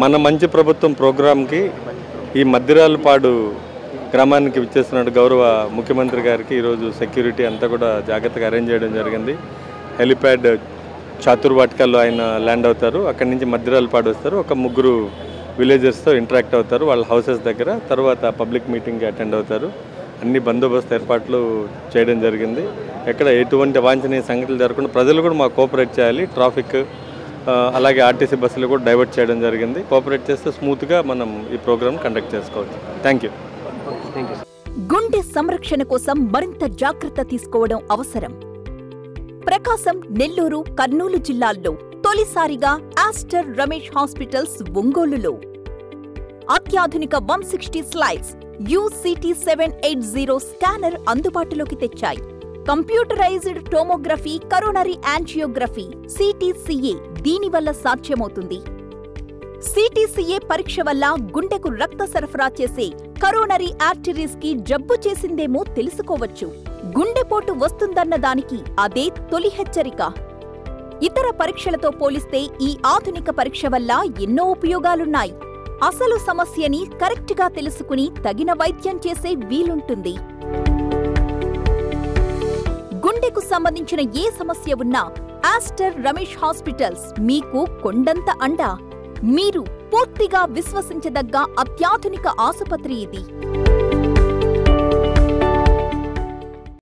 మన మంచి ప్రభుత్వం ప్రోగ్రాంకి ఈ మద్దిరాలపాడు గ్రామానికి విచ్చేస్తున్న గౌరవ ముఖ్యమంత్రి గారికి ఈరోజు సెక్యూరిటీ అంతా కూడా జాగ్రత్తగా అరేంజ్ చేయడం జరిగింది. హెలిప్యాడ్ చాతుర్వాటికల్లో ఆయన ల్యాండ్ అవుతారు. అక్కడి నుంచి మద్దిరాలపాడు వస్తారు. ఒక 3 విలేజర్స్తో ఇంటరాక్ట్ అవుతారు వాళ్ళ హౌసెస్ దగ్గర. తర్వాత పబ్లిక్ మీటింగ్కి అటెండ్ అవుతారు. అన్ని బందోబస్తు ఏర్పాట్లు చేయడం జరిగింది. ఎక్కడ ఎటువంటి అవాంఛనీయ సంఘటనలు జరగకుండా ప్రజలు కూడా మాకు కోఆపరేట్ చేయాలి. ట్రాఫిక్ అలాగే ఆర్టీసీ బస్సులు కూడా డైవర్ట్ చేయడం జరిగింది. కోఆపరేట్ చేస్తే స్మూత్గా మనం ఈ ప్రోగ్రామ్ కండక్ట్ చేసుకోవచ్చు. Thank you. గుండె సంరక్షణ కోసం మరింత జాగ్రత్త తీసుకోవడం అవసరం. ప్రకాశం, నెల్లూరు, కర్నూలు జిల్లాల్లో తొలిసారిగా ఆస్టర్ రమేష్ హాస్పిటల్స్ ఒంగోలులో అత్యాధునిక 160 స్లైడ్స్ UCT 780 స్కానర్ అందుబాటులోకి తెచ్చాయి. Computerized tomography, coronary angiography, CTCA దీనివల్ల సాధ్యమవుతుంది. CTCA పరీక్ష వల్ల గుండెకు రక్త సరఫరా చేసే కరోనరీ ఆర్టరీస్ కి జబ్బు చేసిందేమో తెలుసుకోవచ్చు. గుండెపోటు వస్తుందన్న దానికి అదే తొలి హెచ్చరిక. ఇతర పరీక్షలతో పోలిస్తే ఈ ఆధునిక పరీక్ష వల్ల ఎన్నో ఉపయోగాలున్నాయి. అసలు సమస్యని కరెక్ట్గా తెలుసుకుని తగిన వైద్యం చేసే వీలుంటుంది. గుండెకు సంబంధించిన ఏ సమస్య ఉన్నా ఆస్టర్ రమేష్ హాస్పిటల్స్ మీకు కొండంత అండ. మీరు పూర్తిగా విశ్వసించదగ్గ అత్యాధునిక ఆసుపత్రి ఇది.